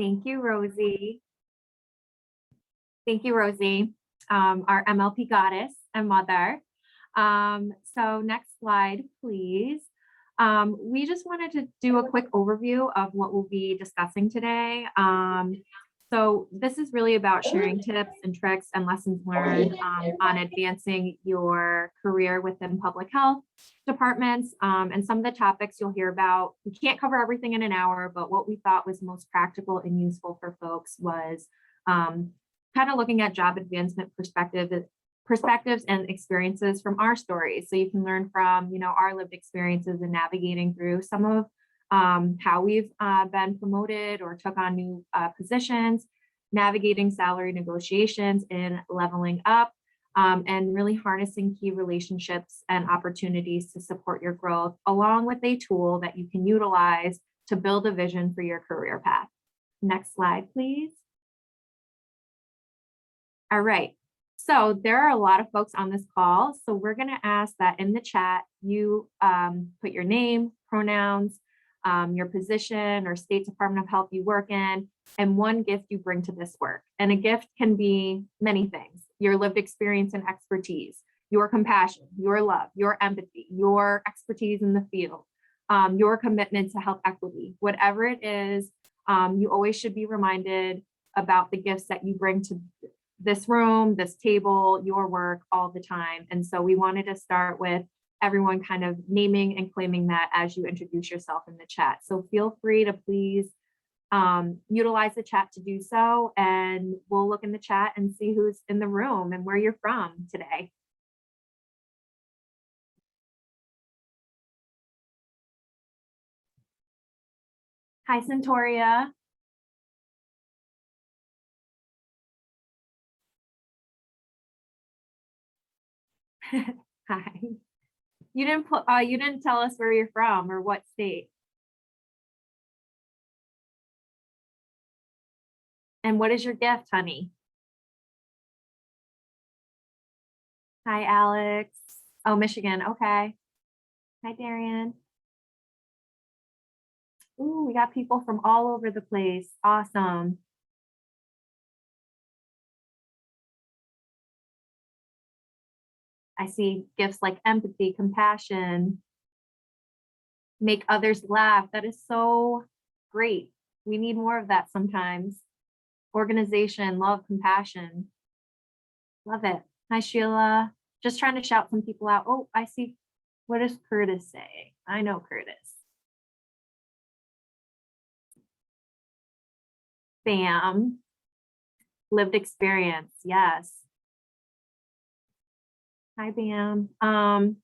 Thank you, Rosie. Thank you, Rosie, our MLP goddess and mother. So next slide, please. We just wanted to do a quick overview of what we'll be discussing today. So this is really about sharing tips and tricks and lessons learned on advancing your career within public health departments. And some of the topics you'll hear about, we can't cover everything in an hour, but what we thought was most practical and useful for folks was kind of looking at job advancement perspectives and experiences from our stories. So you can learn from, our lived experiences and navigating through some of how we've been promoted or took on new positions, navigating salary negotiations and leveling up, and really harnessing key relationships and opportunities to support your growth, along with a tool that you can utilize to build a vision for your career path. Next slide, please. All right. So there are a lot of folks on this call. So we're going to ask that in the chat, you put your name, pronouns, your position or state department of health you work in, and one gift you bring to this work. And a gift can be many things: your lived experience and expertise, your compassion, your love, your empathy, your expertise in the field, your commitment to health equity. Whatever it is, you always should be reminded about the gifts that you bring to this room, this table, your work all the time. And so we wanted to start with everyone kind of naming and claiming that as you introduce yourself in the chat. So feel free to please utilize the chat to do so, and we'll look in the chat and see who's in the room and where you're from today. Hi, Centauria. Hi. You didn't tell us where you're from or what state. And what is your gift, honey? Hi, Alex. Oh, Michigan. Okay. Hi, Darian. Ooh, we got people from all over the place. Awesome. I see gifts like empathy, compassion, make others laugh. That is so great. We need more of that sometimes. Organization, love, compassion. Love it. Hi, Sheila. Just trying to shout some people out. Oh, I see. What does Curtis say? I know Curtis. Bam. Lived experience. Yes. Hi, Bam. All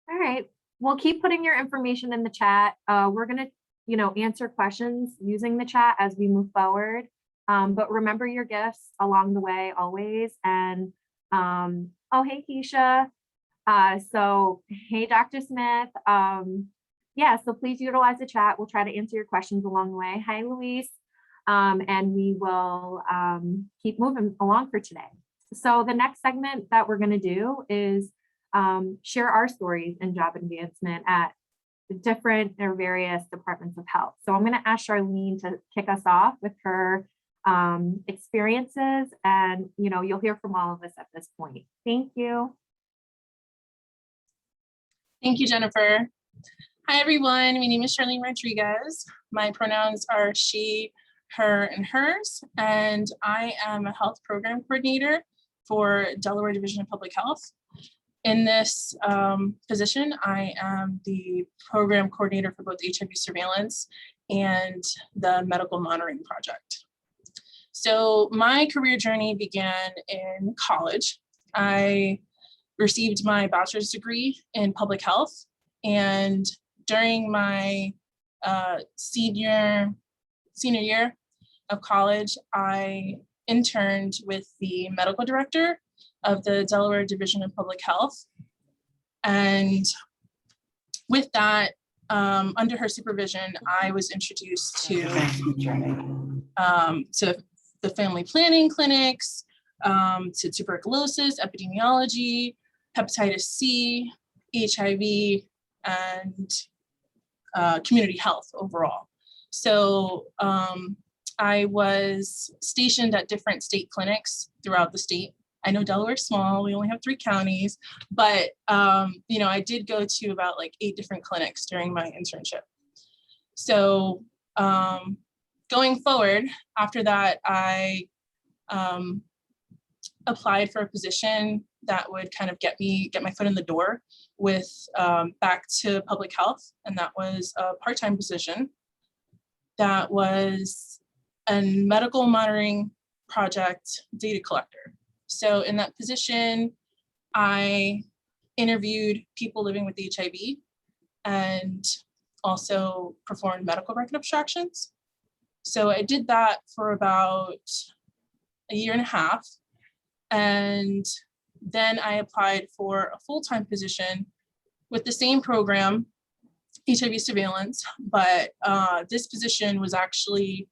right. We'll keep putting your information in the chat. We're going to, answer questions using the chat as we move forward. But remember your gifts along the way always. And oh, hey, Keisha. So hey, Dr. Smith. Yeah, so please utilize the chat. We'll try to answer your questions along the way. Hi, Luis. And we will keep moving along for today. So the next segment that we're going to do is share our stories in job advancement at different or various departments of health. So I'm going to ask Charlene to kick us off with her experiences, and you'll hear from all of us at this point. Thank you. Thank you, Jennifer. Hi, everyone. My name is Charlene Rodriguez. My pronouns are she, her, and hers, and I am a health program coordinator for Delaware Division of Public Health. In this position, I am the program coordinator for both HIV surveillance and the medical monitoring project. So my career journey began in college. I received my bachelor's degree in public health, and during my senior year of college, I interned with the medical director of the Delaware Division of Public Health. And with that, under her supervision, I was introduced to the family planning clinics, to tuberculosis, epidemiology, hepatitis C, HIV, and community health overall. So I was stationed at different state clinics throughout the state. I know Delaware's small, we only have 3 counties, but you know, I did go to about like 8 different clinics during my internship. So going forward, after that, I applied for a position that would kind of get my foot in the door with back to public health. And that was a part-time position that was a medical monitoring project data collector. So in that position, I interviewed people living with HIV and also performed medical record abstractions. So I did that for about a year and a half. And then I applied for a full-time position with the same program, HIV surveillance, but this position was actually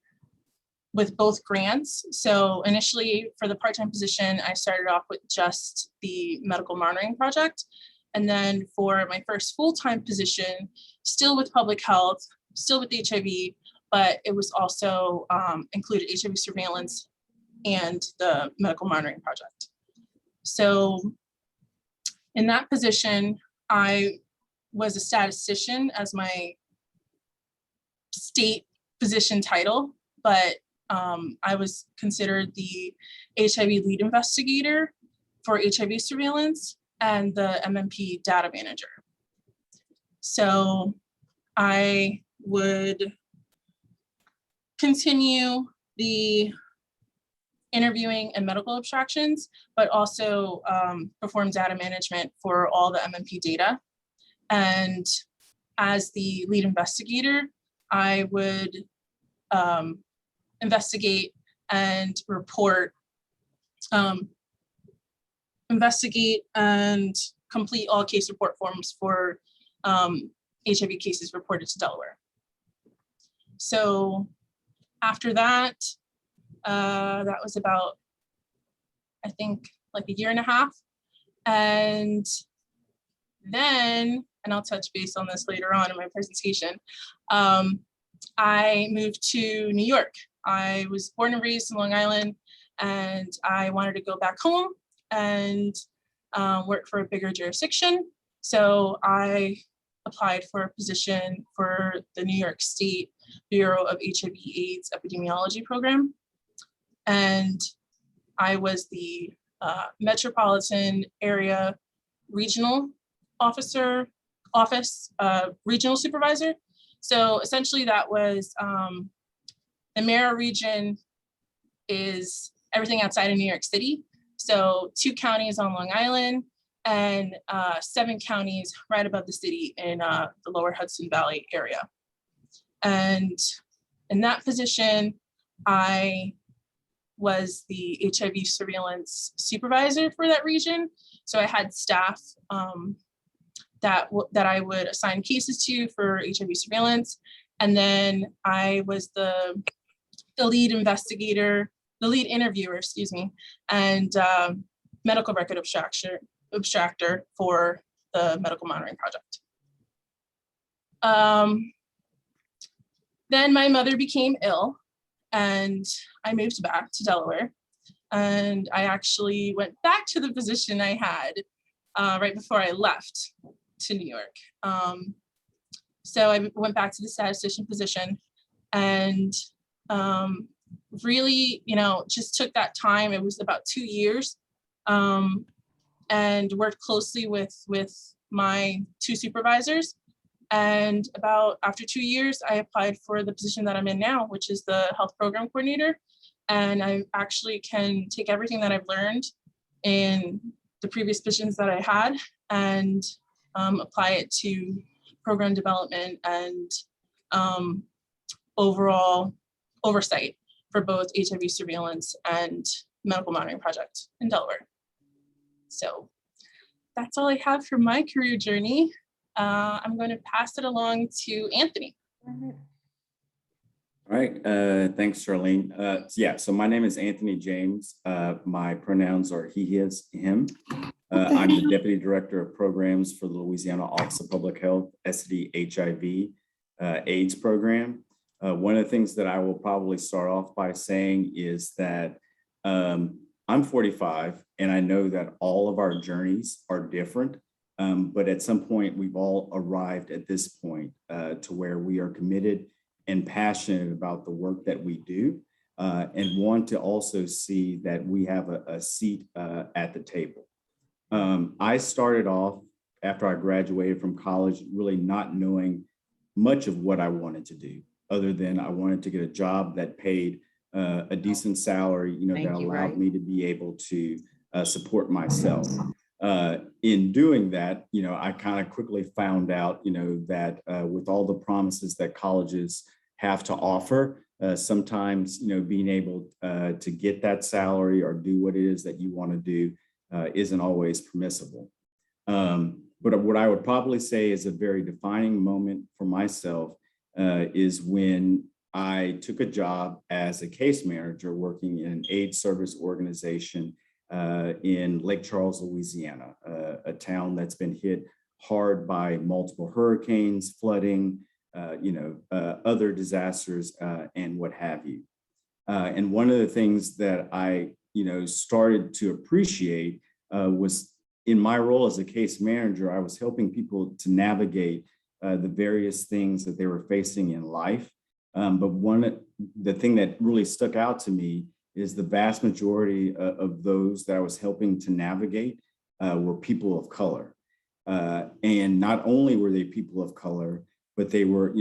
with both grants. So initially for the part-time position, I started off with just the medical monitoring project. And then for my first full-time position, still with public health, still with HIV, but it was also included HIV surveillance and the medical monitoring project. So in that position, I was a statistician as my state position title, but I was considered the HIV lead investigator for HIV surveillance and the MLP data manager. So I would continue the interviewing and medical abstractions, but also perform data management for all the MLP data. And as the lead investigator, I would investigate and report, investigate and complete all case report forms for HIV cases reported to Delaware. So after that, that was about, I think, like a year and a half. And then, and I'll touch base on this later on in my presentation, I moved to New York. I was born and raised in Long Island, and I wanted to go back home and work for a bigger jurisdiction. So I applied for a position for the New York State Bureau of HIV/AIDS Epidemiology Program. And I was the Metropolitan Area Regional Regional Supervisor. So essentially that was the Mara region is everything outside of New York City. So 2 counties on Long Island and 7 counties right above the city in the lower Hudson Valley area. And in that position, I was the HIV surveillance supervisor for that region. So I had staff that I would assign cases to for HIV surveillance. And then I was the lead investigator, the lead interviewer, excuse me, and medical record abstractor for the medical monitoring project. Then my mother became ill and I moved back to Delaware. And I actually went back to the position I had right before I left to New York. So I went back to the statistician position and really, just took that time. It was about 2 years and worked closely with my 2 supervisors. And after 2 years, I applied for the position that I'm in now, which is the health program coordinator. And I actually can take everything that I've learned in the previous positions that I had and apply it to program development and overall oversight for both HIV surveillance and medical monitoring project in Delaware. So that's all I have for my career journey. I'm going to pass it along to Anthony. All right, thanks, Charlene. Yeah, so my name is Anthony James. My pronouns are he, his, him. I'm the Deputy Director of Programs for the Louisiana Office of Public Health, STD HIV AIDS program. One of the things that I will probably start off by saying is that I'm 45, and I know that all of our journeys are different. But at some point, we've all arrived at this point to where we are committed and passionate about the work that we do, and want to also see that we have a seat at the table. I started off after I graduated from college, really not knowing much of what I wanted to do, other than I wanted to get a job that paid a decent salary, that allowed me to be able to support myself. In doing that, I kind of quickly found out, that with all the promises that colleges have to offer, sometimes, being able to get that salary or do what it is that you want to do isn't always permissible. But what I would probably say is a very defining moment for myself is when I took a job as a case manager working in an aid service organization in Lake Charles, Louisiana, a town that's been hit hard by multiple hurricanes, flooding, other disasters, and what have you. And one of the things that I, started to appreciate was in my role as a case manager, I was helping people to navigate the various things that they were facing in life. But the thing that really stuck out to me is the vast majority of those that I was helping to navigate were people of color. And not only were they people of color, but they were,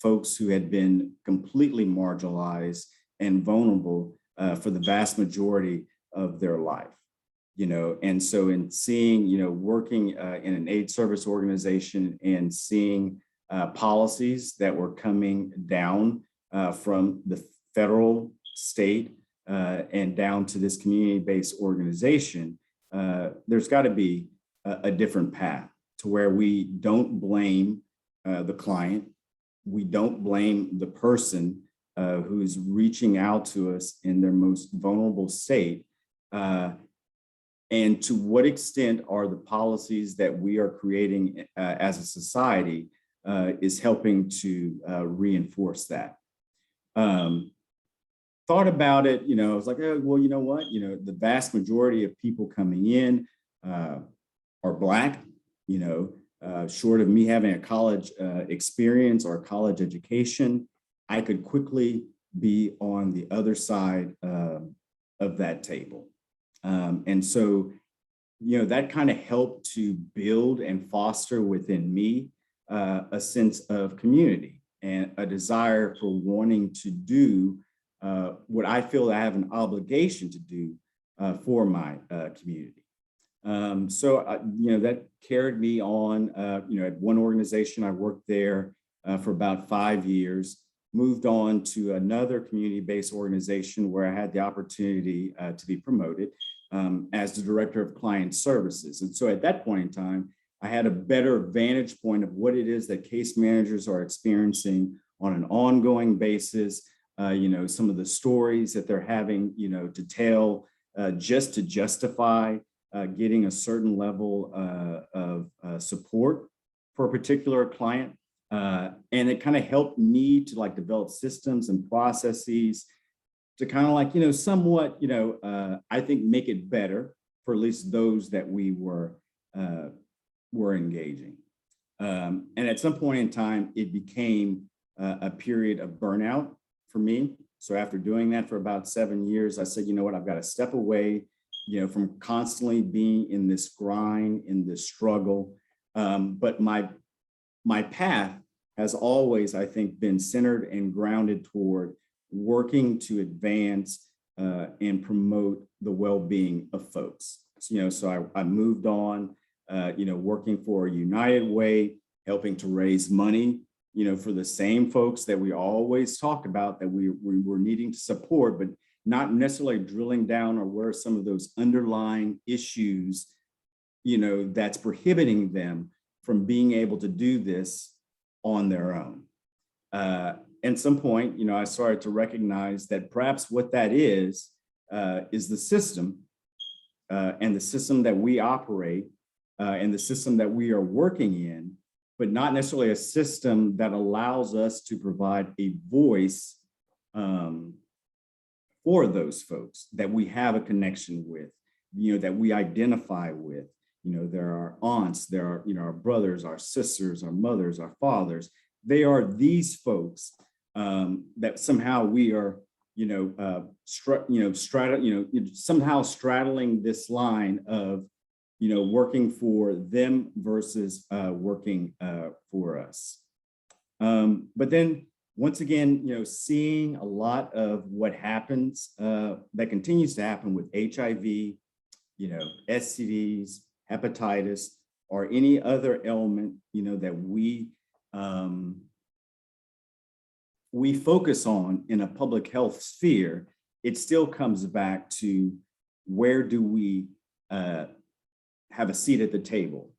folks who had been completely marginalized and vulnerable for the vast majority of their life. And so in seeing, working in an aid service organization and seeing policies that were coming down from the federal, state, and down to this community-based organization, there's got to be a different path to where we don't blame the client, we don't blame the person who's reaching out to us in their most vulnerable state. And to what extent are the policies that we are creating as a society is helping to reinforce that. Thought about it, I was like, oh, well, you know what, the vast majority of people coming in are Black, short of me having a college experience or college education, I could quickly be on the other side of that table. And so, that kind of helped to build and foster within me a sense of community and a desire for wanting to do what I feel I have an obligation to do for my community. So, that carried me on, at one organization, I worked there for about 5 years, moved on to another community-based organization where I had the opportunity to be promoted as the director of client services. And so at that point in time, I had a better vantage point of what it is that case managers are experiencing on an ongoing basis, some of the stories that they're having, to tell just to justify getting a certain level of support for a particular client. And it kind of helped me to develop systems and processes to kind of somewhat, I think make it better for at least those that we were engaging. And at some point in time, it became a period of burnout for me. So after doing that for about 7 years, I said, you know what, I've got to step away, from constantly being in this grind, in this struggle. But my path has always, I think, been centered and grounded toward working to advance and promote the well-being of folks. So I moved on, working for United Way, helping to raise money, for the same folks that we always talk about that we were needing to support, but not necessarily drilling down or where some of those underlying issues, that's prohibiting them from being able to do this on their own. At some point, I started to recognize that perhaps what that is the system and the system that we operate and the system that we are working in but not necessarily a system that allows us to provide a voice for those folks that we have a connection with, that we identify with. There are aunts, there are, our brothers, our sisters, our mothers, our fathers. They are these folks that somehow we are, somehow straddling this line of, working for them versus working for us. But then once again, seeing a lot of what happens, that continues to happen with HIV, STDs, hepatitis, or any other ailment, that we focus on in a public health sphere, it still comes back to where do we have a seat at the table?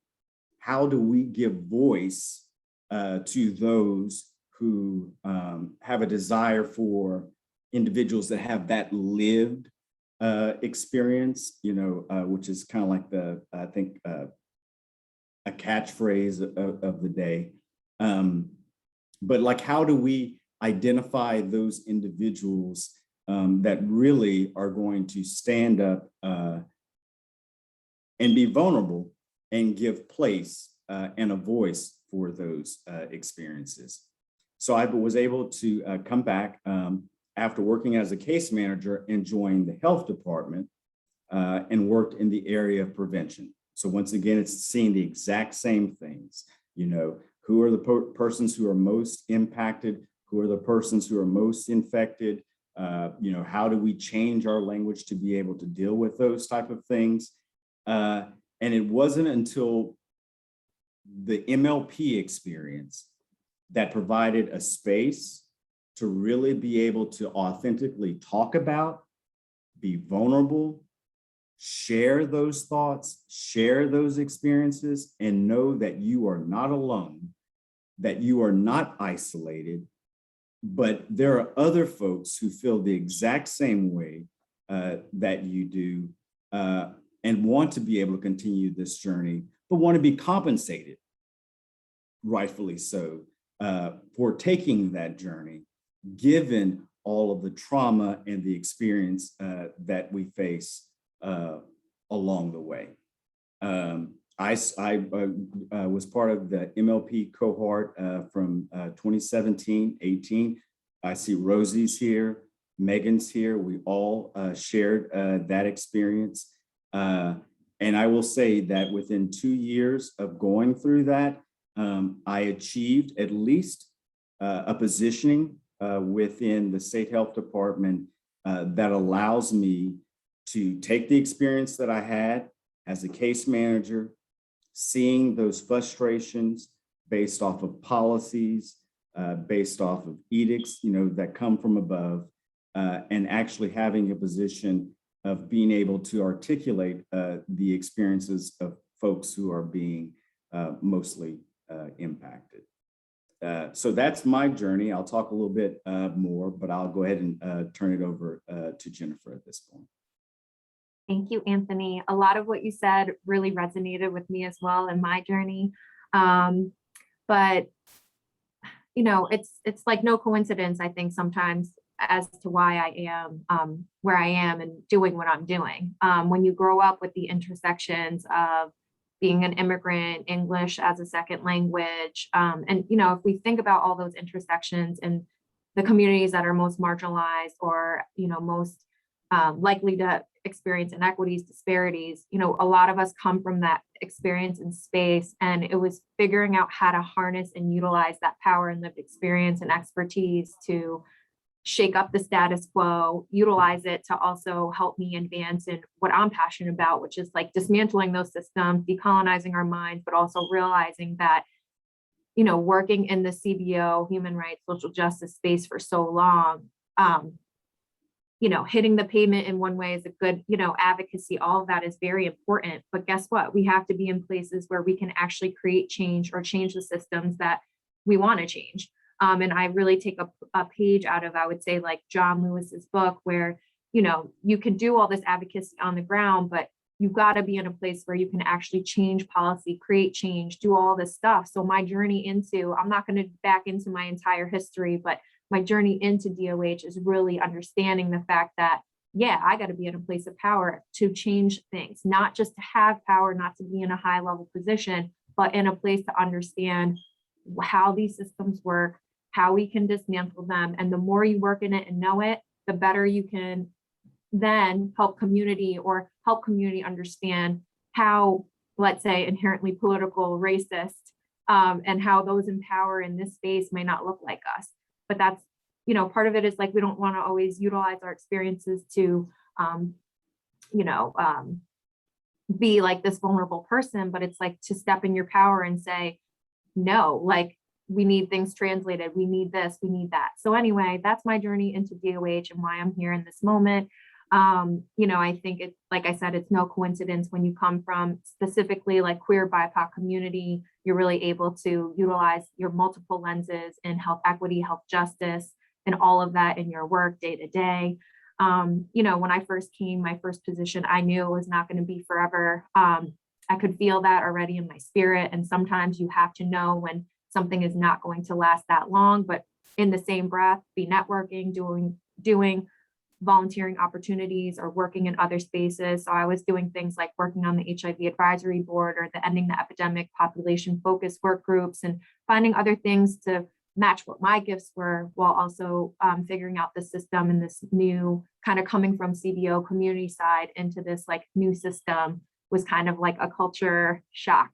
How do we give voice to those who have a desire for individuals that have that lived experience, which is kind of like I think a catchphrase of the day. But like, how do we identify those individuals that really are going to stand up and be vulnerable and give place and a voice for those experiences? So I was able to come back after working as a case manager and joined the health department and worked in the area of prevention. So once again, it's seeing the exact same things. Who are the persons who are most impacted? Who are the persons who are most infected? How do we change our language to be able to deal with those type of things? And it wasn't until the MLP experience that provided a space to really be able to authentically talk about, be vulnerable, share those thoughts, share those experiences, and know that you are not alone, that you are not isolated, but there are other folks who feel the exact same way that you do and want to be able to continue this journey, but want to be compensated, rightfully so, for taking that journey, given all of the trauma and the experience that we face along the way. I was part of the MLP cohort from 2017-18. I see Rosie's here, Megan's here. We all shared that experience. And I will say that within 2 years of going through that, I achieved at least a positioning within the state health department that allows me to take the experience that I had as a case manager, seeing those frustrations based off of policies, based off of edicts, that come from above, and actually having a position of being able to articulate the experiences of folks who are being mostly impacted. So that's my journey. I'll talk a little bit more, but I'll go ahead and turn it over to Jennifer at this point. Thank you, Anthony. A lot of what you said really resonated with me as well in my journey. But it's like no coincidence, I think, sometimes as to why I am where I am and doing what I'm doing. When you grow up with the intersections of being an immigrant, English as a second language, and if we think about all those intersections and the communities that are most marginalized or most likely to experience inequities, disparities, a lot of us come from that experience in space, and it was figuring out how to harness and utilize that power and lived experience and expertise to shake up the status quo, utilize it to also help me advance in what I'm passionate about, which is like dismantling those systems, decolonizing our minds, but also realizing that, working in the CBO, human rights, social justice space for so long, hitting the pavement in one way is a good, advocacy, all of that is very important. But guess what? We have to be in places where we can actually create change or change the systems that we want to change. And I really take a page out of, I would say, like John Lewis's book, where, you can do all this advocacy on the ground, but you've got to be in a place where you can actually change policy, create change, do all this stuff. So my journey into, I'm not going to back into my entire history, but my journey into DOH is really understanding the fact that, yeah, I got to be in a place of power to change things, not just to have power, not to be in a high level position, but in a place to understand how these systems work, how we can dismantle them. And the more you work in it and know it, the better you can then help community understand how, let's say, inherently political, racist, and how those in power in this space may not look like us. But that's, part of it is like, we don't want to always utilize our experiences to, be like this vulnerable person, but it's like to step in your power and say, no, like, we need things translated. We need this, we need that. So anyway, that's my journey into DOH and why I'm here in this moment. I think it's, like I said, it's no coincidence when you come from specifically like queer BIPOC community, you're really able to utilize your multiple lenses in health equity, health justice, and all of that in your work day to day. When I first came, my first position, I knew it was not going to be forever. I could feel that already in my spirit. And sometimes you have to know when something is not going to last that long, but in the same breath, be networking, doing volunteering opportunities or working in other spaces. So I was doing things like working on the HIV advisory board or the Ending the Epidemic population focus work groups and finding other things to match what my gifts were, while also figuring out the system and this new kind of coming from CBO community side into this like new system was kind of like a culture shock.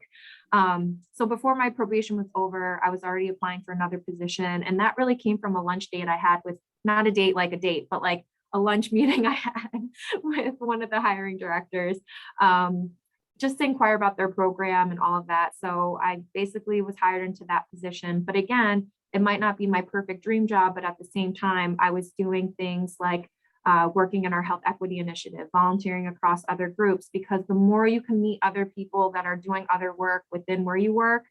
So before my probation was over, I was already applying for another position. And that really came from a lunch date I had with, not a date like a date, but like a lunch meeting I had with one of the hiring directors, just to inquire about their program and all of that. So I basically was hired into that position. But again, it might not be my perfect dream job, but at the same time, I was doing things like working in our health equity initiative, volunteering across other groups, because the more you can meet other people that are doing other work within where you work,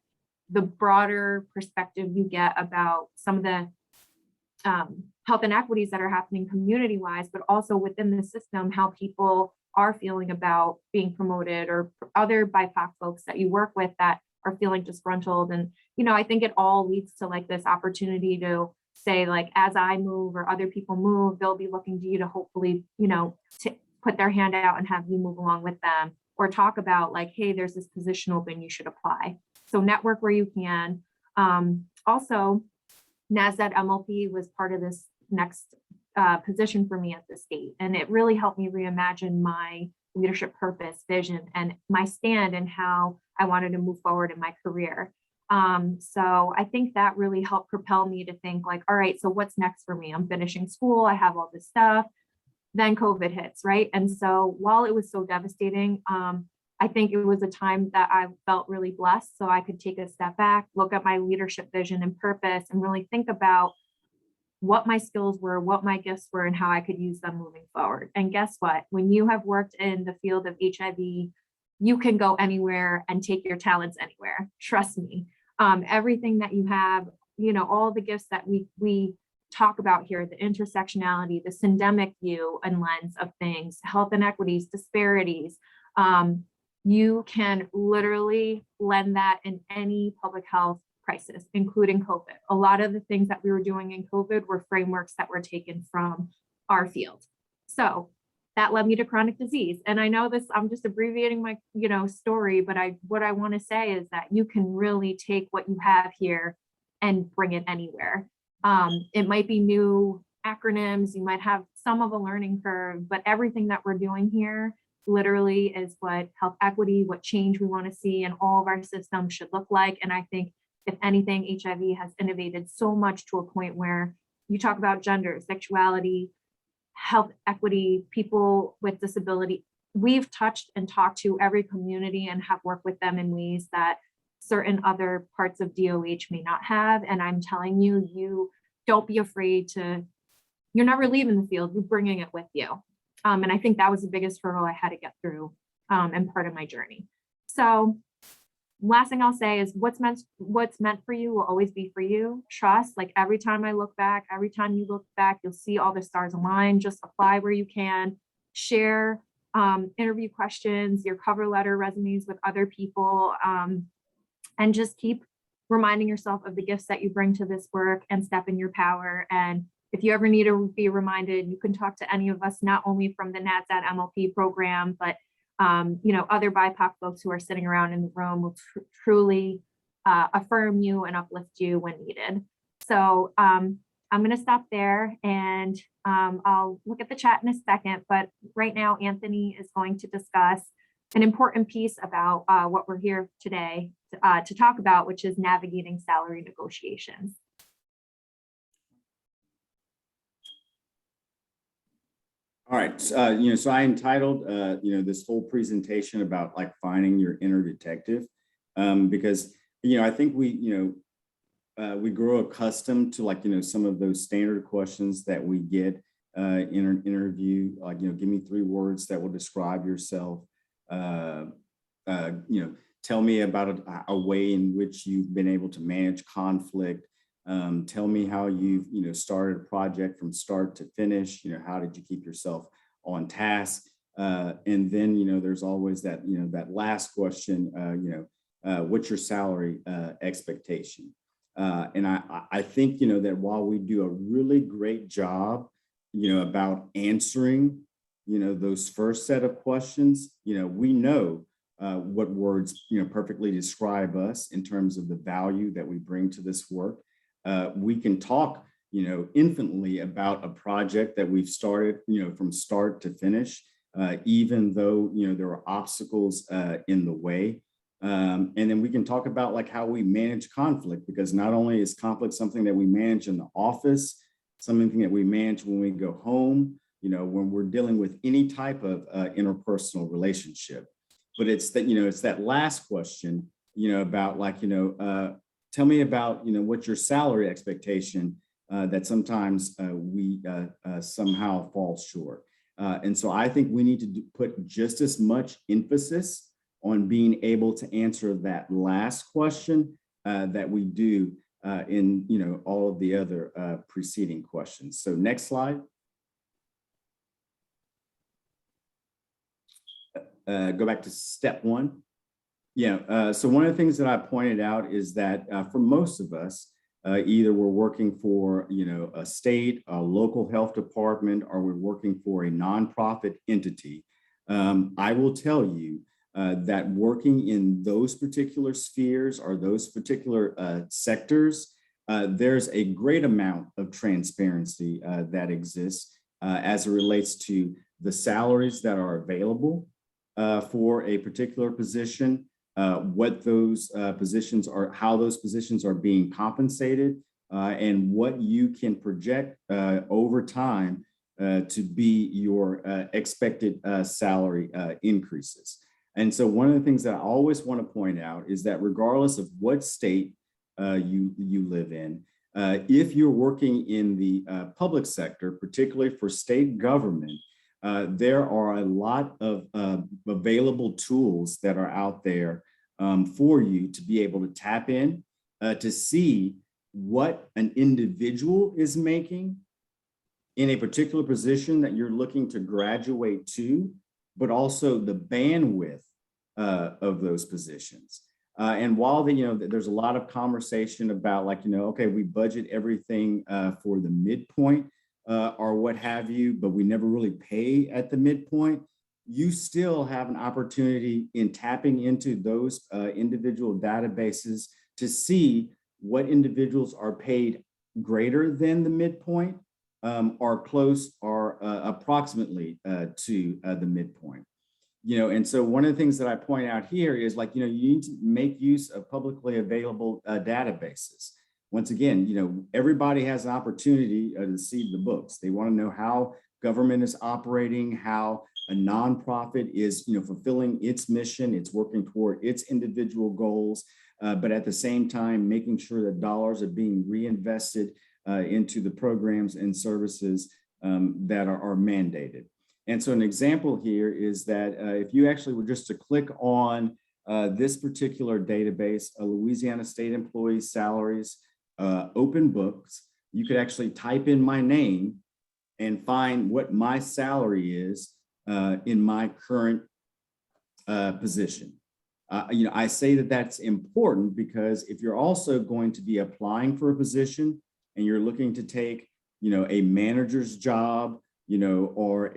the broader perspective you get about some of the health inequities that are happening community-wise, but also within the system, how people are feeling about being promoted, or other BIPOC folks that you work with that are feeling disgruntled. And, I think it all leads to like this opportunity to say, like, as I move or other people move, they'll be looking to you to hopefully, to put their hand out and have you move along with them, or talk about like, hey, there's this position open, you should apply. So network where you can. Also, NASDAQ MLP was part of this next position for me at the state. And it really helped me reimagine my leadership purpose, vision, and my stand and how I wanted to move forward in my career. So I think that really helped propel me to think like, all right, so what's next for me? I'm finishing school, I have all this stuff. Then COVID hits, right? And so while it was so devastating, I think it was a time that I felt really blessed. So I could take a step back, look at my leadership vision and purpose, and really think about what my skills were, what my gifts were, and how I could use them moving forward. And guess what? When you have worked in the field of HIV, you can go anywhere and take your talents anywhere. Trust me. Everything that you have, all the gifts that we talk about here, the intersectionality, the syndemic view and lens of things, health inequities, disparities, you can literally lend that in any public health crisis, including COVID. A lot of the things that we were doing in COVID were frameworks that were taken from our field. So that led me to chronic disease. And I know this, I'm just abbreviating my, story, but what I want to say is that you can really take what you have here and bring it anywhere. It might be new acronyms, you might have some of a learning curve, but everything that we're doing here literally is what health equity, what change we want to see in all of our systems should look like. And I think if anything, HIV has innovated so much to a point where you talk about gender, sexuality, health equity, people with disability. We've touched and talked to every community and have worked with them in ways that certain other parts of DOH may not have. And I'm telling you, you don't be afraid to, you're never leaving the field, you're bringing it with you. And I think that was the biggest hurdle I had to get through and part of my journey. So last thing I'll say is what's meant for you will always be for you. Trust, like every time I look back, every time you look back, you'll see all the stars align. Just apply where you can, share interview questions, your cover letter resumes with other people, and just keep reminding yourself of the gifts that you bring to this work and step in your power. And if you ever need to be reminded, you can talk to any of us, not only from the NADSAT MLP program, but other BIPOC folks who are sitting around in the room will truly affirm you and uplift you when needed. So I'm going to stop there, and I'll look at the chat in a second. But right now, Anthony is going to discuss an important piece about what we're here today to talk about, which is navigating salary negotiations. All right, so I entitled, this whole presentation about like finding your inner detective, because, I think we grow accustomed to like, some of those standard questions that we get in an interview, like, give me 3 words that will describe yourself. Tell me about a way in which you've been able to manage conflict. Tell me how you've, started a project from start to finish. How did you keep yourself on task? And then, there's always that, that last question, what's your salary expectation? And I think, that while we do a really great job, about answering, those first set of questions, we know what words, perfectly describe us in terms of the value that we bring to this work. We can talk, infinitely about a project that we've started, from start to finish, even though, there are obstacles in the way. And then we can talk about like how we manage conflict, because not only is conflict something that we manage in the office, something that we manage when we go home, when we're dealing with any type of interpersonal relationship. But it's that, it's that last question, about like, tell me about, what's your salary expectation, that sometimes we somehow fall short. And so I think we need to put just as much emphasis on being able to answer that last question that we do in, all of the other preceding questions. So next slide. Go back to step 1. So one of the things that I pointed out is that for most of us, either we're working for, a state, a local health department, or we're working for a nonprofit entity. I will tell you that working in those particular spheres or those particular sectors, there's a great amount of transparency that exists as it relates to the salaries that are available for a particular position, what those positions are, how those positions are being compensated, and what you can project over time to be your expected salary increases. And so one of the things that I always want to point out is that regardless of what state you live in, if you're working in the public sector, particularly for state government, there are a lot of available tools that are out there for you to be able to tap in to see what an individual is making in a particular position that you're looking to graduate to, but also the bandwidth of those positions. And while there's a lot of conversation about like, okay, we budget everything for the midpoint or what have you, but we never really pay at the midpoint, you still have an opportunity in tapping into those individual databases to see what individuals are paid greater than the midpoint or close or approximately to the midpoint. And so one of the things that I point out here is like, you need to make use of publicly available databases. Once again, everybody has an opportunity to see the books. They want to know how government is operating, how a nonprofit is, fulfilling its mission, it's working toward its individual goals, but at the same time, making sure that dollars are being reinvested into the programs and services that are mandated. And so an example here is that if you actually were just to click on this particular database, Louisiana State Employees Salaries, Open Books, you could actually type in my name and find what my salary is in my current position. I say that that's important because if you're also going to be applying for a position and you're looking to take, a manager's job, or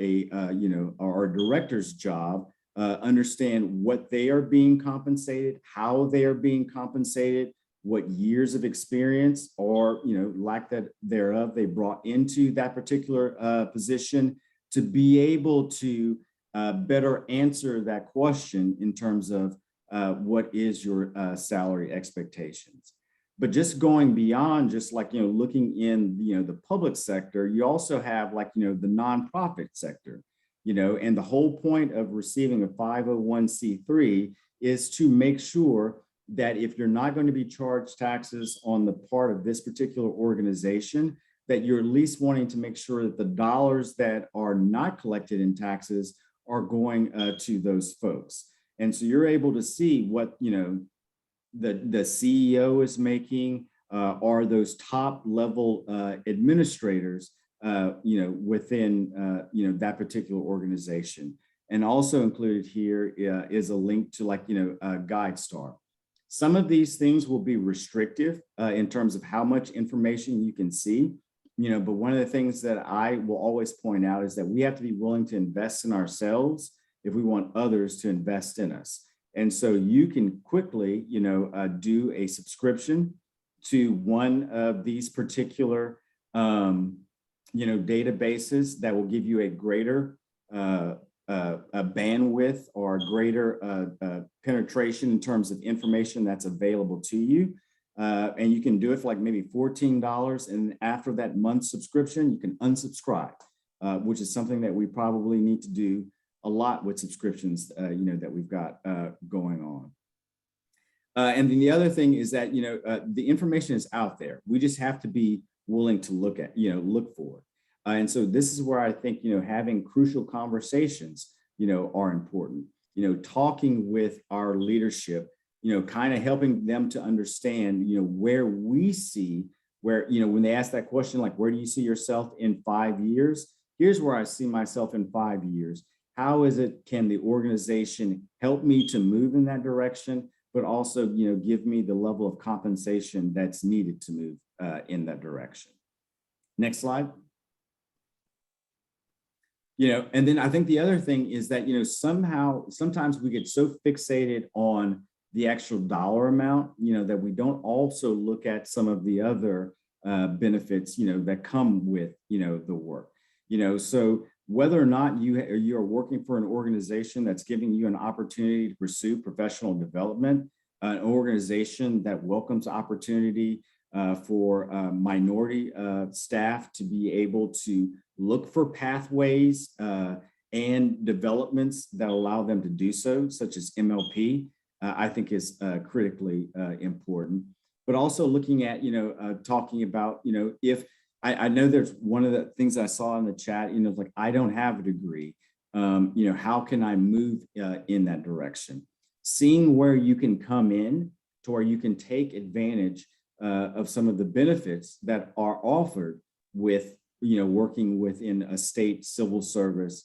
or a director's job, understand what they are being compensated, how they are being compensated, what years of experience or, lack thereof they brought into that particular position to be able to better answer that question in terms of what is your salary expectations. But just going beyond just like, looking in, the public sector, you also have like, the nonprofit sector, and the whole point of receiving a 501c3 is to make sure that if you're not going to be charged taxes on the part of this particular organization, that you're at least wanting to make sure that the dollars that are not collected in taxes are going to those folks. And so you're able to see what, the CEO is making, are those top level administrators, within, that particular organization. And also included here is a link to like, GuideStar. Some of these things will be restrictive in terms of how much information you can see, but one of the things that I will always point out is that we have to be willing to invest in ourselves if we want others to invest in us. And so you can quickly, do a subscription to one of these particular, databases that will give you a greater a bandwidth or greater penetration in terms of information that's available to you. And you can do it for like maybe $14. And after that month's subscription, you can unsubscribe, which is something that we probably need to do a lot with subscriptions, that we've got going on. And then the other thing is that, the information is out there. We just have to be willing to look for it. And so this is where I think, having crucial conversations, are important, talking with our leadership, kind of helping them to understand, where we see where, when they ask that question, like, where do you see yourself in 5 years? Here's where I see myself in 5 years. How can the organization help me to move in that direction, but also, give me the level of compensation that's needed to move in that direction. Next slide. And then I think the other thing is that, sometimes we get so fixated on the actual dollar amount, that we don't also look at some of the other benefits, that come with, the work, so whether or not you are working for an organization that's giving you an opportunity to pursue professional development, an organization that welcomes opportunity for minority staff to be able to look for pathways and developments that allow them to do so, such as MLP, I think is critically important. But also looking at, talking about, if I know there's one of the things I saw in the chat, like, I don't have a degree, how can I move in that direction? Seeing where you can come in to where you can take advantage of some of the benefits that are offered with, working within a state civil service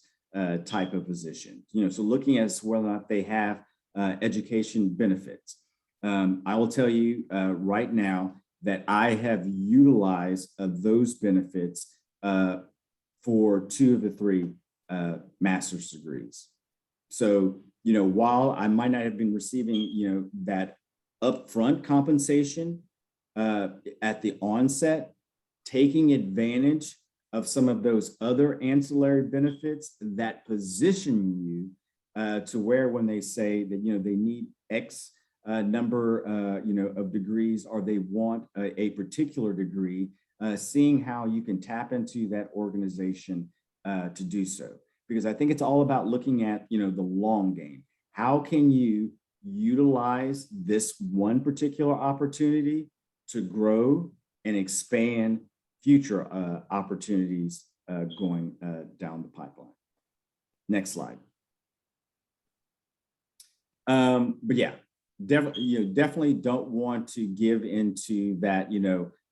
type of position, so looking at whether or not they have education benefits. I will tell you right now that I have utilized those benefits for 2 of the 3 master's degrees. So, while I might not have been receiving, that upfront compensation at the onset, taking advantage of some of those other ancillary benefits that position you to where when they say that, they need X number, of degrees, or they want a particular degree, seeing how you can tap into that organization to do so. Because I think it's all about looking at, the long game. How can you utilize this one particular opportunity to grow and expand future opportunities going down the pipeline? Next slide. But yeah, definitely don't want to give into that,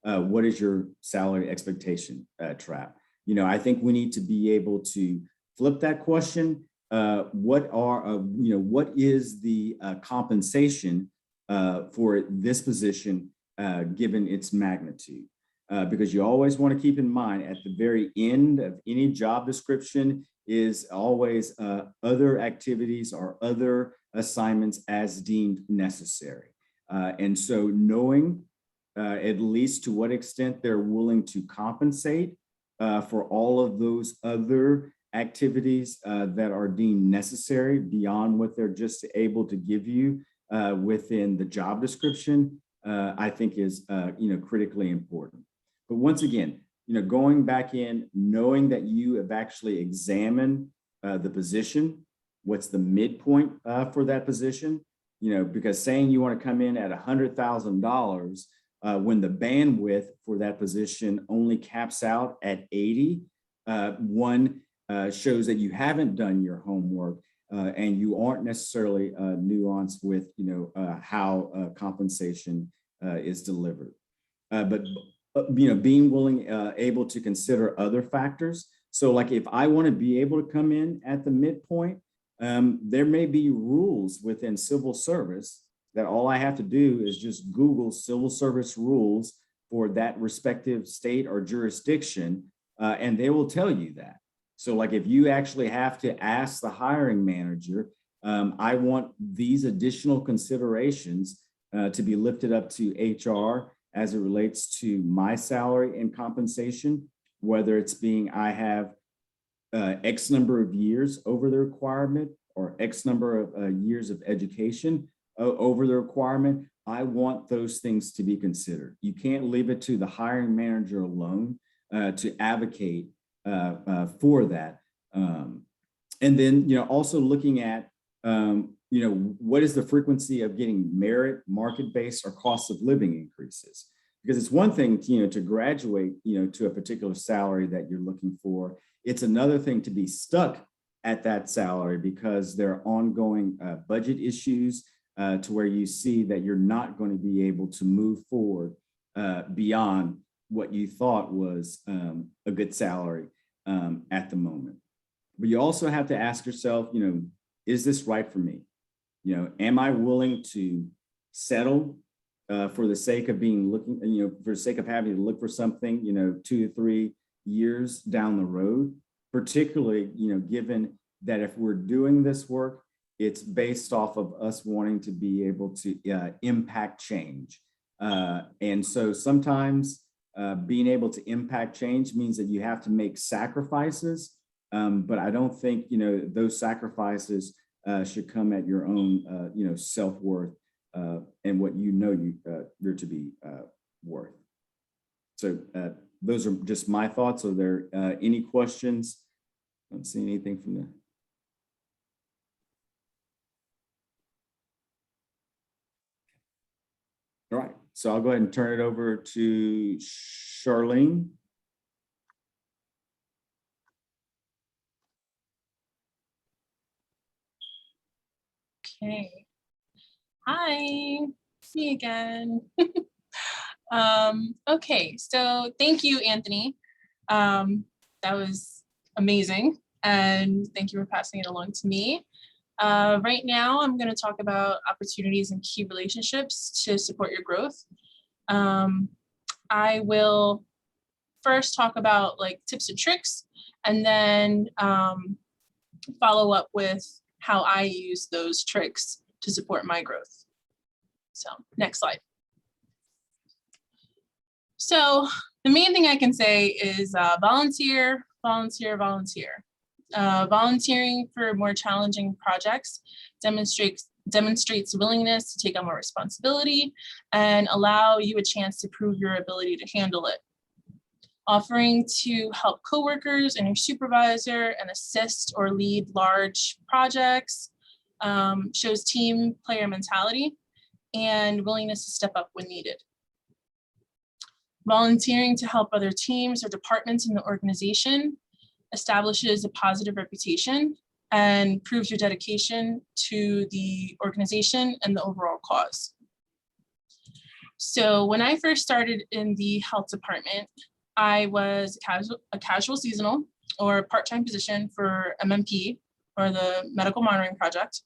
what is your salary expectation trap. I think we need to be able to flip that question. What is the compensation for this position given its magnitude? Because you always want to keep in mind at the very end of any job description is always other activities or other assignments as deemed necessary. And so knowing at least to what extent they're willing to compensate for all of those other activities that are deemed necessary beyond what they're just able to give you within the job description, I think is critically important. But once again, going back in, knowing that you have actually examined the position, what's the midpoint for that position, because saying you want to come in at $100,000 when the bandwidth for that position only caps out at 80, shows that you haven't done your homework and you aren't necessarily nuanced with how compensation is delivered. But being willing, able to consider other factors. So like if I want to be able to come in at the midpoint, there may be rules within civil service that all I have to do is just Google civil service rules for that respective state or jurisdiction, and they will tell you that. So like if you actually have to ask the hiring manager, I want these additional considerations to be lifted up to HR as it relates to my salary and compensation, whether it's being I have X number of years over the requirement or X number of years of education over the requirement. I want those things to be considered. You can't leave it to the hiring manager alone to advocate for that. And then, also looking at, what is the frequency of getting merit, market-based, or cost of living increases? Because it's one thing, to graduate, to a particular salary that you're looking for. It's another thing to be stuck at that salary because there are ongoing budget issues to where you see that you're not going to be able to move forward beyond what you thought was a good salary at the moment. But you also have to ask yourself, is this right for me? Am I willing to settle for the sake of for the sake of having to look for something, 2 to 3 years down the road, particularly, given that if we're doing this work, it's based off of us wanting to be able to impact change. And so sometimes being able to impact change means that you have to make sacrifices, but I don't think, those sacrifices should come at your own, self-worth and what you're to be worth. So those are just my thoughts. Are there any questions? I don't see anything from the. All right, so I'll go ahead and turn it over to Charlene. Okay. Hi, me again. Okay, so thank you, Anthony. That was amazing. And thank you for passing it along to me. Right now, I'm going to talk about opportunities and key relationships to support your growth. I will first talk about tips and tricks, and then follow up with how I use those tricks to support my growth. So next slide. So the main thing I can say is volunteer, volunteer, volunteer. Volunteering for more challenging projects demonstrates willingness to take on more responsibility and allow you a chance to prove your ability to handle it. Offering to help coworkers and your supervisor and assist or lead large projects shows team player mentality and willingness to step up when needed. Volunteering to help other teams or departments in the organization establishes a positive reputation and proves your dedication to the organization and the overall cause. So when I first started in the health department, I was a casual seasonal, or part-time position for MMP, or the Medical Monitoring Project.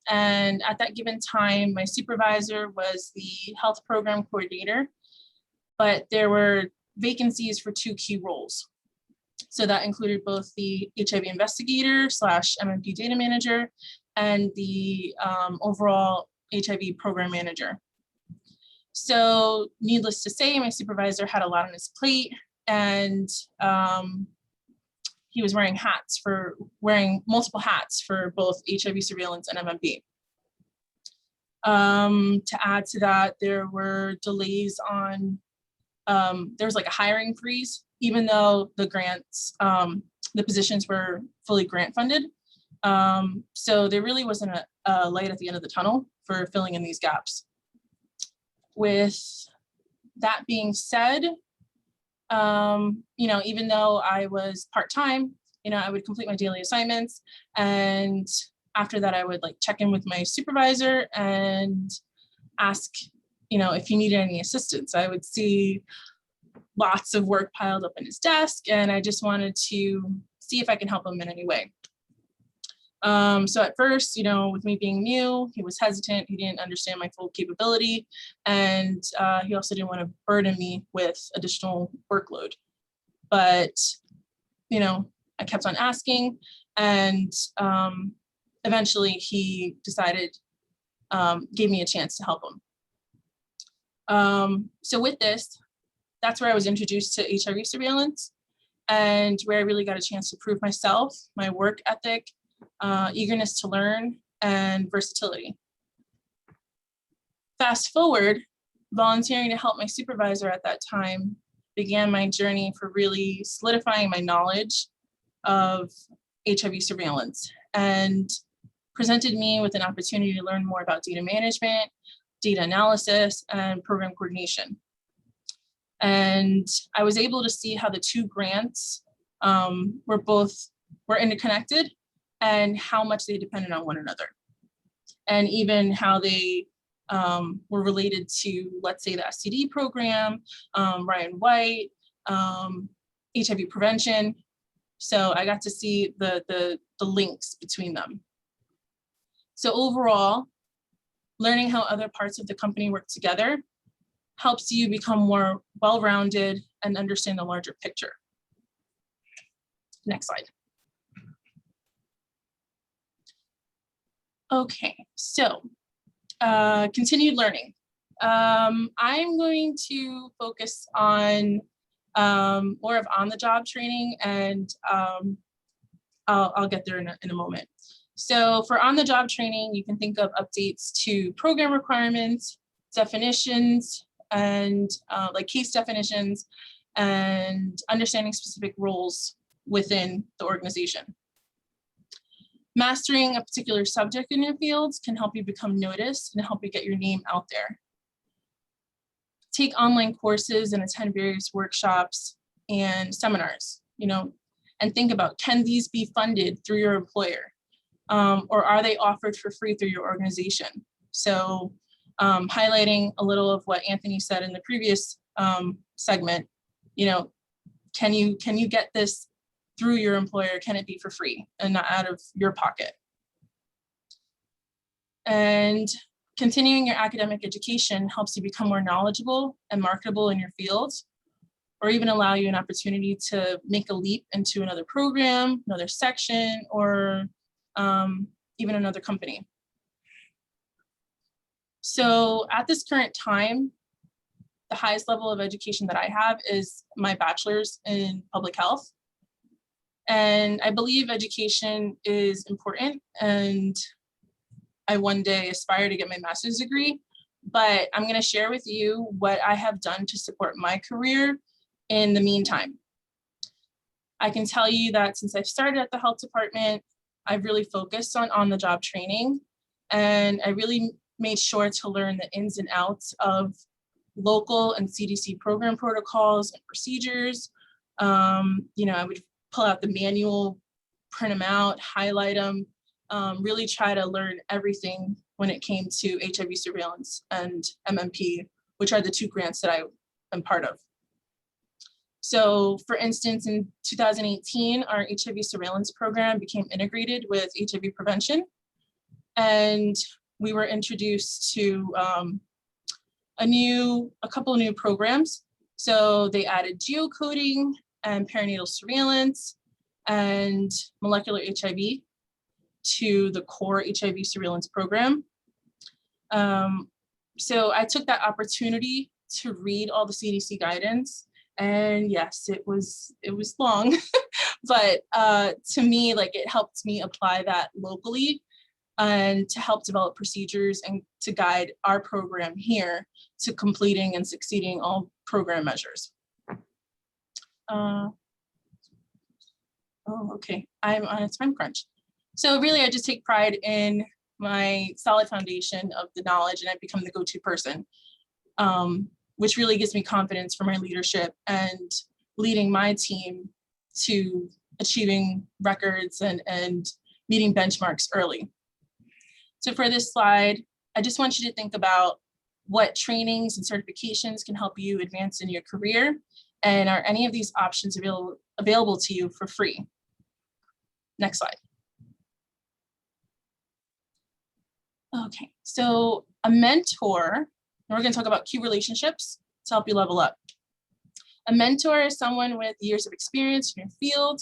And at that given time, my supervisor was the health program coordinator, but there were vacancies for 2 key roles. So that included both the HIV investigator / MMP data manager and the overall HIV program manager. So needless to say, my supervisor had a lot on his plate, and he was wearing multiple hats for both HIV surveillance and MMP. To add to that, there were delays on, there was like a hiring freeze, even though the grants, the positions were fully grant funded. So there really wasn't a light at the end of the tunnel for filling in these gaps. With that being said, even though I was part-time, I would complete my daily assignments, and after that I would like check in with my supervisor and ask, if he needed any assistance. I would see lots of work piled up in his desk, and I just wanted to see if I can help him in any way. So at first, with me being new, he was hesitant. He didn't understand my full capability. And he also didn't want to burden me with additional workload. But, I kept on asking, and eventually he decided, gave me a chance to help him. So with this, that's where I was introduced to HIV surveillance, and where I really got a chance to prove myself, my work ethic, eagerness to learn, and versatility. Fast forward, volunteering to help my supervisor at that time began my journey for really solidifying my knowledge of HIV surveillance, and presented me with an opportunity to learn more about data management, data analysis, and program coordination. And I was able to see how the 2 grants were interconnected, and how much they depended on one another, and even how they were related to, let's say, the STD program, Ryan White, HIV prevention. So I got to see the links between them. So overall, learning how other parts of the company work together helps you become more well-rounded and understand the larger picture. Next slide. Okay, so continued learning. I'm going to focus on more of on-the-job training, and I'll get there in a moment. So for on-the-job training, you can think of updates to program requirements, definitions, and like case definitions, and understanding specific roles within the organization. Mastering a particular subject in your fields can help you become noticed and help you get your name out there. Take online courses and attend various workshops and seminars, and think about, can these be funded through your employer? Or are they offered for free through your organization? So highlighting a little of what Anthony said in the previous segment, can you get this through your employer? Can it be for free and not out of your pocket? And continuing your academic education helps you become more knowledgeable and marketable in your field, or even allow you an opportunity to make a leap into another program, another section, or even another company. So at this current time, the highest level of education that I have is my bachelor's in public health. And I believe education is important, and I one day aspire to get my master's degree, but I'm going to share with you what I have done to support my career in the meantime. I can tell you that since I've started at the health department, I've really focused on the job training, and I really made sure to learn the ins and outs of local and CDC program protocols and procedures. I would pull out the manual, print them out, highlight them, really try to learn everything when it came to HIV surveillance and MMP, which are the 2 grants that I am part of. So for instance, in 2018, our HIV surveillance program became integrated with HIV prevention. And we were introduced to a couple of new programs. So they added geocoding and perinatal surveillance and molecular HIV to the core HIV surveillance program. So I took that opportunity to read all the CDC guidance, and yes, it was long, but to me, like, it helped me apply that locally and to help develop procedures and to guide our program here to completing and succeeding all program measures. Oh, okay, I'm on a time crunch. So really, I just take pride in my solid foundation of the knowledge, and I've become the go-to person, which really gives me confidence for my leadership and leading my team to achieving records and meeting benchmarks early. So for this slide, I just want you to think about what trainings and certifications can help you advance in your career, and are any of these options available to you for free? Next slide. Okay, so a mentor, and we're going to talk about key relationships to help you level up. A mentor is someone with years of experience in your field.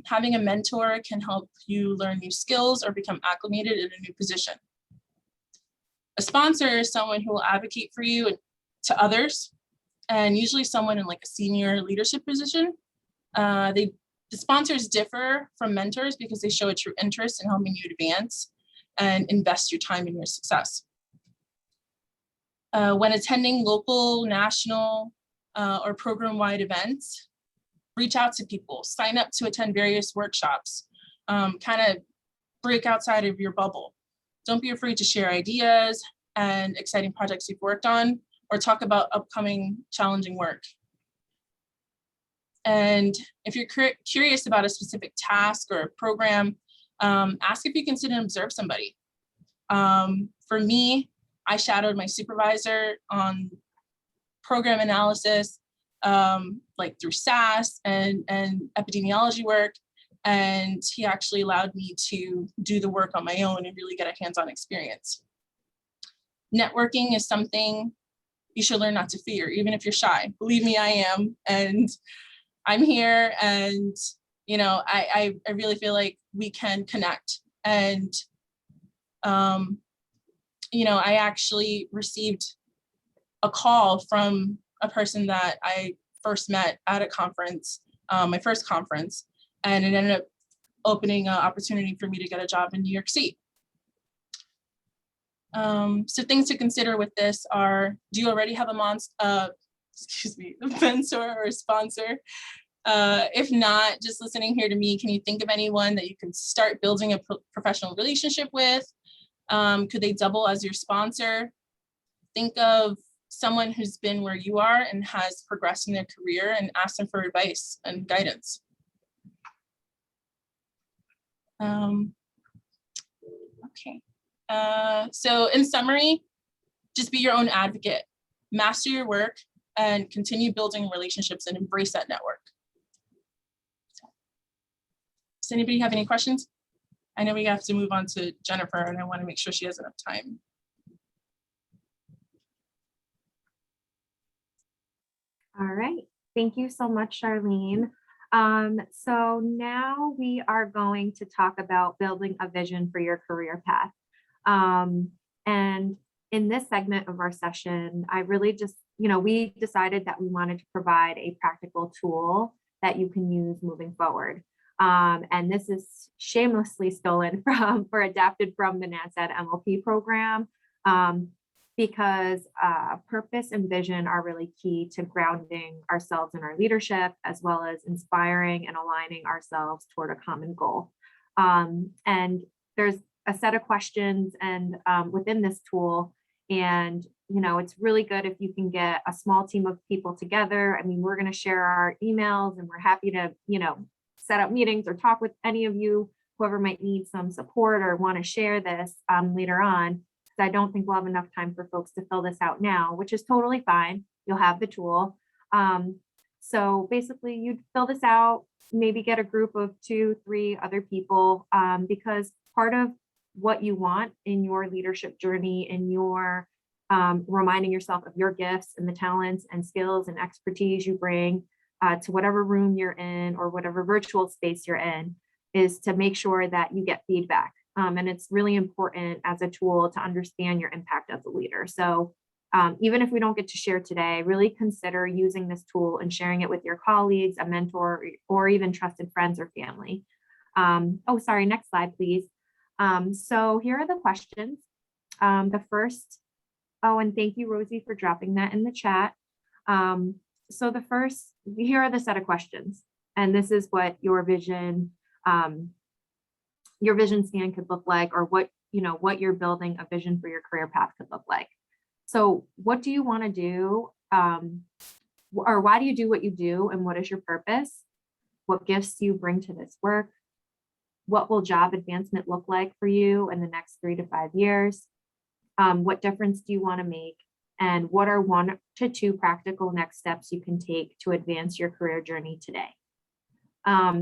Having a mentor can help you learn new skills or become acclimated in a new position. A sponsor is someone who will advocate for you and to others, and usually someone in like a senior leadership position. The sponsors differ from mentors because they show a true interest in helping you advance and invest your time in your success. When attending local, national, or program-wide events, reach out to people, sign up to attend various workshops, kind of break outside of your bubble. Don't be afraid to share ideas and exciting projects you've worked on, or talk about upcoming challenging work. And if you're curious about a specific task or a program, ask if you can sit and observe somebody. For me, I shadowed my supervisor on program analysis, like through SAS and epidemiology work. And he actually allowed me to do the work on my own and really get a hands-on experience. Networking is something you should learn not to fear, even if you're shy. Believe me, I am, and I'm here, and you know, I really feel like we can connect. And you know, I actually received a call from a person that I first met at a conference, my first conference, and it ended up opening an opportunity for me to get a job in New York City. So things to consider with this are, do you already have a mentor or a sponsor? If not, just listening here to me, can you think of anyone that you can start building a professional relationship with? Could they double as your sponsor? Think of someone who's been where you are and has progressed in their career, and ask them for advice and guidance. Okay. So in summary, just be your own advocate, master your work, and continue building relationships and embrace that network. Does anybody have any questions? I know we have to move on to Jennifer, and I want to make sure she has enough time. All right, thank you so much, Charlene. So now we are going to talk about building a vision for your career path. And in this segment of our session, I really just, we decided that we wanted to provide a practical tool that you can use moving forward. And this is shamelessly stolen from or adapted from the NASDAQ MLP program, because purpose and vision are really key to grounding ourselves in our leadership, as well as inspiring and aligning ourselves toward a common goal. And there's a set of questions and within this tool, and it's really good if you can get a small team of people together. I mean, we're going to share our emails, and we're happy to set up meetings or talk with any of you, whoever might need some support or want to share this later on. I don't think we'll have enough time for folks to fill this out now, which is totally fine. You'll have the tool. So basically you'd fill this out, maybe get a group of 2, 3 other people, because part of what you want in your leadership journey and your reminding yourself of your gifts and the talents and skills and expertise you bring to whatever room you're in or whatever virtual space you're in is to make sure that you get feedback. And it's really important as a tool to understand your impact as a leader. So even if we don't get to share today, really consider using this tool and sharing it with your colleagues, a mentor, or even trusted friends or family. Oh, sorry, next slide, please. So here are the questions. The first, oh, and thank you, Rosie, for dropping that in the chat. So the first, here are the set of questions, and this is what your vision stand could look like, or what you're building a vision for your career path could look like. So what do you want to do? Or why do you do what you do? And what is your purpose? What gifts do you bring to this work? What will job advancement look like for you in the next 3 to 5 years? What difference do you want to make? And what are 1 to 2 practical next steps you can take to advance your career journey today?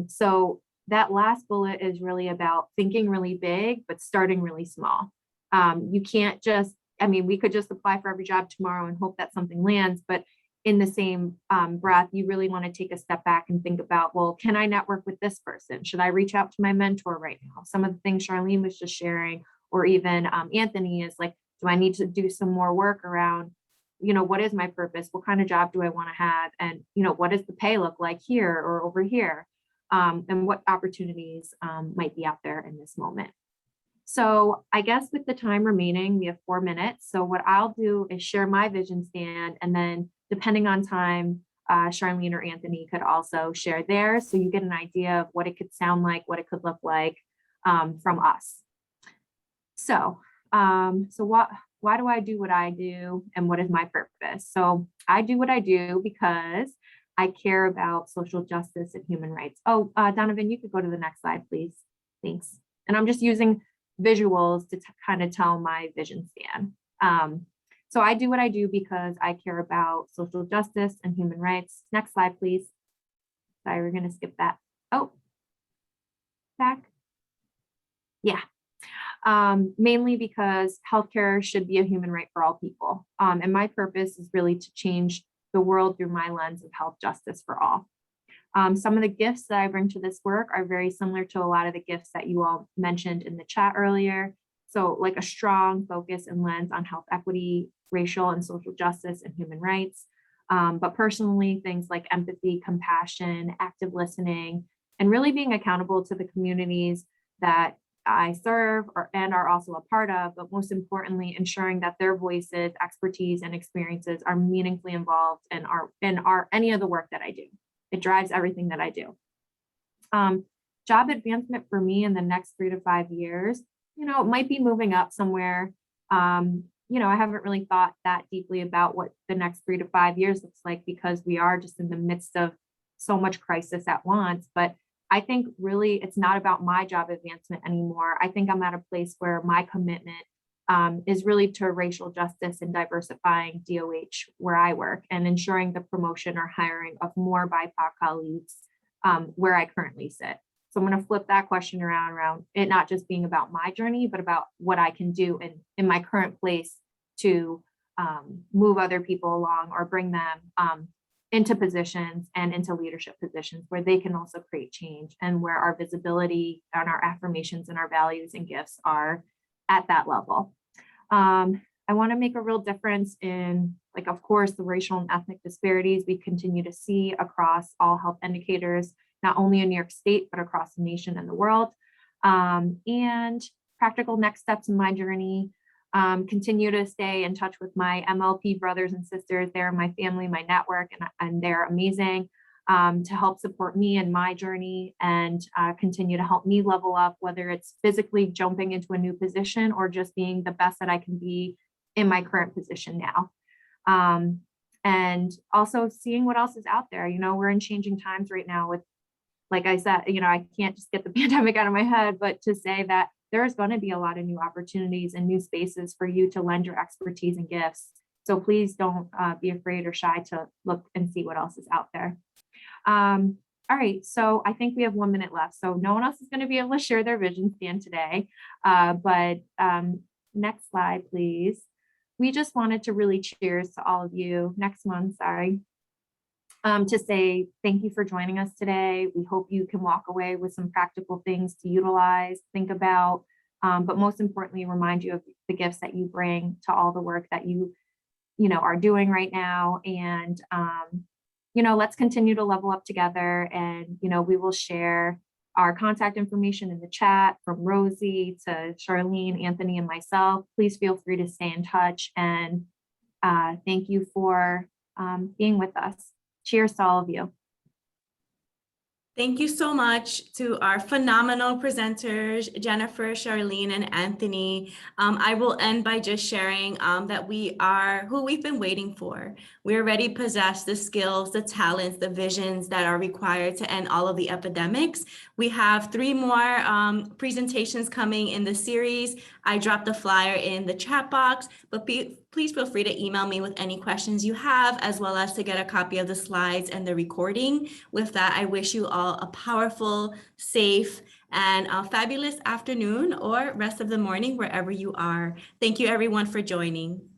So that last bullet is really about thinking really big, but starting really small. You can't just, we could just apply for every job tomorrow and hope that something lands, but in the same breath, you really want to take a step back and think about, well, can I network with this person? Should I reach out to my mentor right now? Some of the things Charlene was just sharing, or even Anthony, is like, do I need to do some more work around, what is my purpose? What kind of job do I want to have? And, what does the pay look like here or over here? And what opportunities might be out there in this moment. So I guess with the time remaining, we have 4 minutes. So what I'll do is share my vision stand, and then depending on time, Charlene or Anthony could also share theirs, so you get an idea of what it could sound like, what it could look like from us. So, why do I do what I do, and what is my purpose? So I do what I do because I care about social justice and human rights. Oh, Donovan, you could go to the next slide, please. Thanks. And I'm just using visuals to kind of tell my vision stand. So I do what I do because I care about social justice and human rights. Next slide, please. Sorry, we're going to skip that. Oh, back. Yeah. Mainly because healthcare should be a human right for all people. And my purpose is really to change the world through my lens of health justice for all. Some of the gifts that I bring to this work are very similar to a lot of the gifts that you all mentioned in the chat earlier. So like a strong focus and lens on health equity, racial and social justice, and human rights. But personally, things like empathy, compassion, active listening, and really being accountable to the communities that I serve and are also a part of, but most importantly, ensuring that their voices, expertise, and experiences are meaningfully involved in any of the work that I do. It drives everything that I do. Job advancement for me in the next 3 to 5 years, it might be moving up somewhere. I haven't really thought that deeply about what the next 3 to 5 years looks like, because we are just in the midst of so much crisis at once. But I think really it's not about my job advancement anymore. I think I'm at a place where my commitment is really to racial justice and diversifying DOH where I work, and ensuring the promotion or hiring of more BIPOC colleagues where I currently sit. So I'm going to flip that question around it not just being about my journey, but about what I can do in my current place to move other people along, or bring them into positions and into leadership positions where they can also create change, and where our visibility and our affirmations and our values and gifts are at that level. I want to make a real difference in, of course, the racial and ethnic disparities we continue to see across all health indicators, not only in New York State, but across the nation and the world. And practical next steps in my journey. Continue to stay in touch with my MLP brothers and sisters. They're my family, my network, and they're amazing to help support me in my journey, and continue to help me level up, whether it's physically jumping into a new position or just being the best that I can be in my current position now. And also seeing what else is out there. We're in changing times right now with, like I said, I can't just get the pandemic out of my head, but to say that there's going to be a lot of new opportunities and new spaces for you to lend your expertise and gifts. So please don't be afraid or shy to look and see what else is out there. All right, so I think we have 1 minute left, so no one else is going to be able to share their vision stand today. But next slide, please. We just wanted to really cheers to all of you next month, sorry, to say thank you for joining us today. We hope you can walk away with some practical things to utilize, think about, but most importantly, remind you of the gifts that you bring to all the work that you are doing right now. And, let's continue to level up together, and, we will share our contact information in the chat from Rosie to Charlene, Anthony, and myself. Please feel free to stay in touch, and thank you for being with us. Cheers to all of you. Thank you so much to our phenomenal presenters, Jennifer, Charlene, and Anthony. I will end by just sharing that we are who we've been waiting for. We already possess the skills, the talents, the visions that are required to end all of the epidemics. We have 3 more presentations coming in the series. I dropped the flyer in the chat box, but please feel free to email me with any questions you have, as well as to get a copy of the slides and the recording. With that, I wish you all a powerful, safe, and a fabulous afternoon or rest of the morning wherever you are. Thank you everyone for joining.